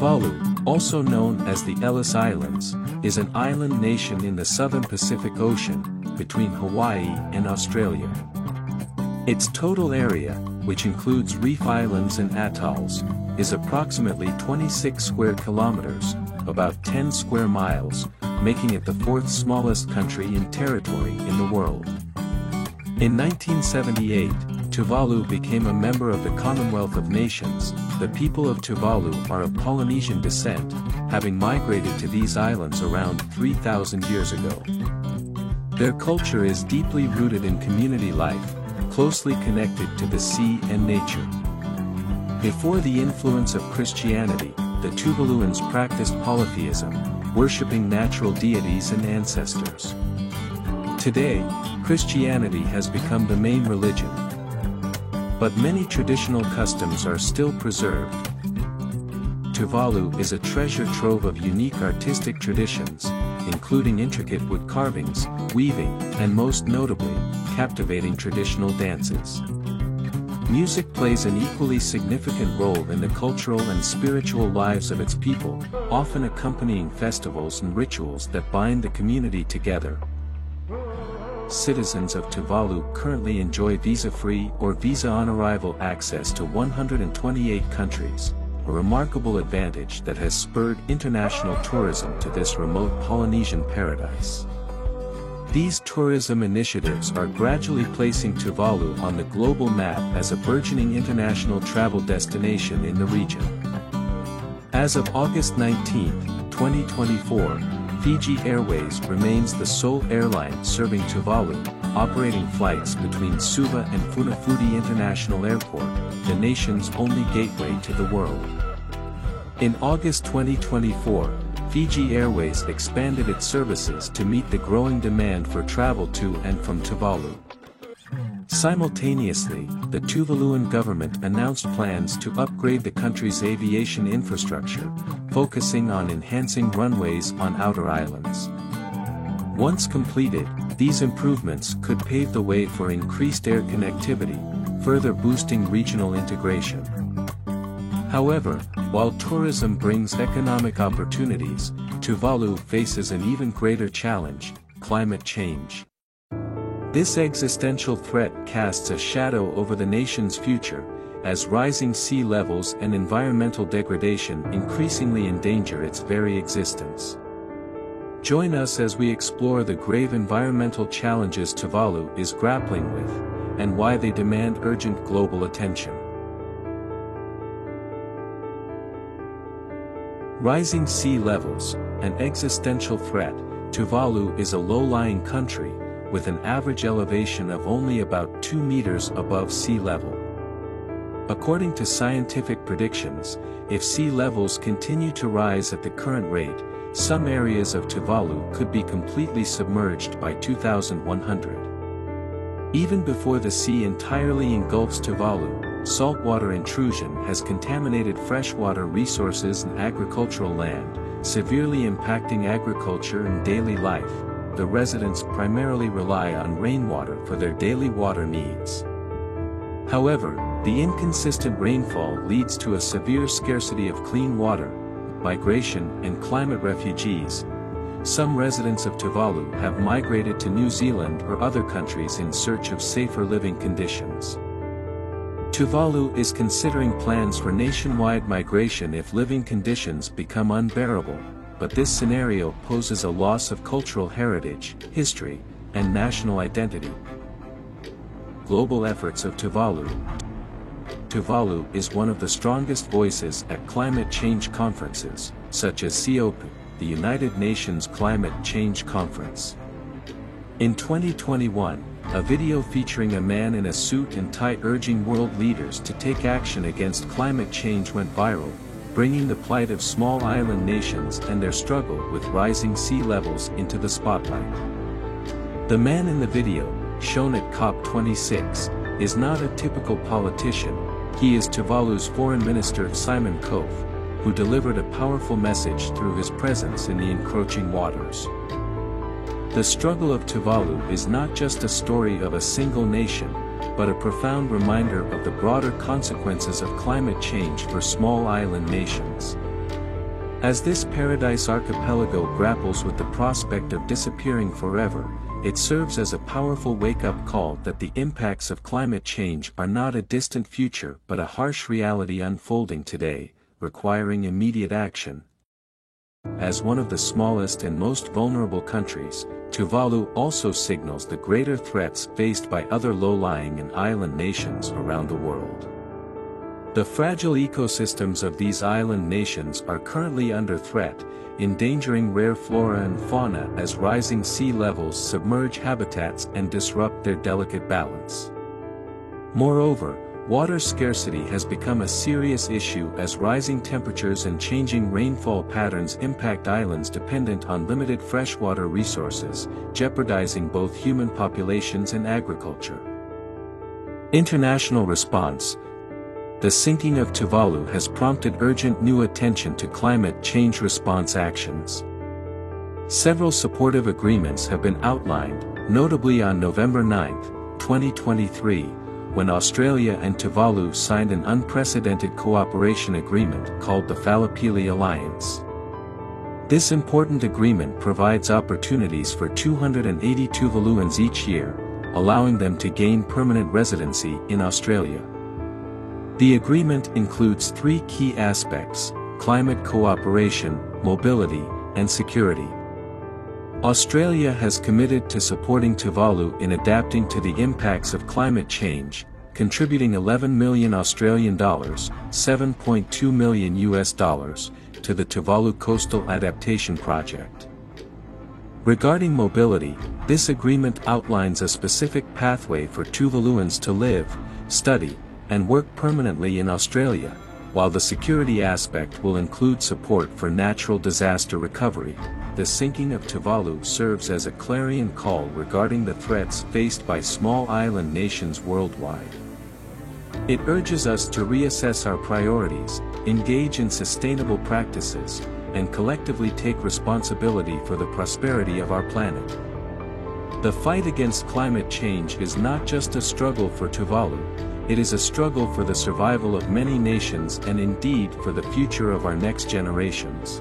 Tuvalu, also known as the Ellis Islands, is an island nation in the southern Pacific Ocean, between Hawaii and Australia. Its total area, which includes reef islands and atolls, is approximately 26 square kilometers, about 10 square miles, making it the fourth smallest country in territory in the world. In 1978, Tuvalu became a member of the Commonwealth of Nations. The people of Tuvalu are of Polynesian descent, having migrated to these islands around 3,000 years ago. Their culture is deeply rooted in community life, closely connected to the sea and nature. Before the influence of Christianity, the Tuvaluans practiced polytheism, worshipping natural deities and ancestors. Today, Christianity has become the main religion. But many traditional customs are still preserved. Tuvalu is a treasure trove of unique artistic traditions, including intricate wood carvings, weaving, and most notably, captivating traditional dances. Music plays an equally significant role in the cultural and spiritual lives of its people, often accompanying festivals and rituals that bind the community together. Citizens of Tuvalu currently enjoy visa-free or visa-on-arrival access to 128 countries, a remarkable advantage that has spurred international tourism to this remote Polynesian paradise. These tourism initiatives are gradually placing Tuvalu on the global map as a burgeoning international travel destination in the region. As of August 19, 2024, Fiji Airways remains the sole airline serving Tuvalu, operating flights between Suva and Funafuti International Airport, the nation's only gateway to the world. In August 2024, Fiji Airways expanded its services to meet the growing demand for travel to and from Tuvalu. Simultaneously, the Tuvaluan government announced plans to upgrade the country's aviation infrastructure, focusing on enhancing runways on outer islands. Once completed, these improvements could pave the way for increased air connectivity, further boosting regional integration. However, while tourism brings economic opportunities, Tuvalu faces an even greater challenge: climate change. This existential threat casts a shadow over the nation's future, as rising sea levels and environmental degradation increasingly endanger its very existence. Join us as we explore the grave environmental challenges Tuvalu is grappling with, and why they demand urgent global attention. Rising sea levels, an existential threat. Tuvalu is a low-lying country, with an average elevation of only about 2 meters above sea level. According to scientific predictions, if sea levels continue to rise at the current rate, some areas of Tuvalu could be completely submerged by 2100. Even before the sea entirely engulfs Tuvalu, saltwater intrusion has contaminated freshwater resources and agricultural land, severely impacting agriculture and daily life. The residents primarily rely on rainwater for their daily water needs. However, the inconsistent rainfall leads to a severe scarcity of clean water, migration, and climate refugees. Some residents of Tuvalu have migrated to New Zealand or other countries in search of safer living conditions. Tuvalu is considering plans for nationwide migration if living conditions become unbearable, but this scenario poses a loss of cultural heritage, history, and national identity. Global efforts of Tuvalu. Tuvalu is one of the strongest voices at climate change conferences, such as COP, the United Nations Climate Change Conference. In 2021, a video featuring a man in a suit and tie urging world leaders to take action against climate change went viral, bringing the plight of small island nations and their struggle with rising sea levels into the spotlight. The man in the video, shown at COP26, is not a typical politician. He is Tuvalu's Foreign Minister Simon Kofe, who delivered a powerful message through his presence in the encroaching waters. The struggle of Tuvalu is not just a story of a single nation, but a profound reminder of the broader consequences of climate change for small island nations. As this paradise archipelago grapples with the prospect of disappearing forever, it serves as a powerful wake-up call that the impacts of climate change are not a distant future but a harsh reality unfolding today, requiring immediate action. As one of the smallest and most vulnerable countries, Tuvalu also signals the greater threats faced by other low-lying and island nations around the world. The fragile ecosystems of these island nations are currently under threat, endangering rare flora and fauna as rising sea levels submerge habitats and disrupt their delicate balance. Moreover, water scarcity has become a serious issue as rising temperatures and changing rainfall patterns impact islands dependent on limited freshwater resources, jeopardizing both human populations and agriculture. International response. The sinking of Tuvalu has prompted urgent new attention to climate change response actions. Several supportive agreements have been outlined, notably on November 9, 2023, when Australia and Tuvalu signed an unprecedented cooperation agreement called the Falapili Alliance. This important agreement provides opportunities for 280 Tuvaluans each year, allowing them to gain permanent residency in Australia. The agreement includes three key aspects: climate cooperation, mobility, and security. Australia has committed to supporting Tuvalu in adapting to the impacts of climate change, contributing $11 million Australian dollars, $7.2 million US dollars, to the Tuvalu Coastal Adaptation Project. Regarding mobility, this agreement outlines a specific pathway for Tuvaluans to live, study, and work permanently in Australia, while the security aspect will include support for natural disaster recovery. The sinking of Tuvalu serves as a clarion call regarding the threats faced by small island nations worldwide. It urges us to reassess our priorities, engage in sustainable practices, and collectively take responsibility for the prosperity of our planet. The fight against climate change is not just a struggle for Tuvalu, it is a struggle for the survival of many nations and indeed for the future of our next generations.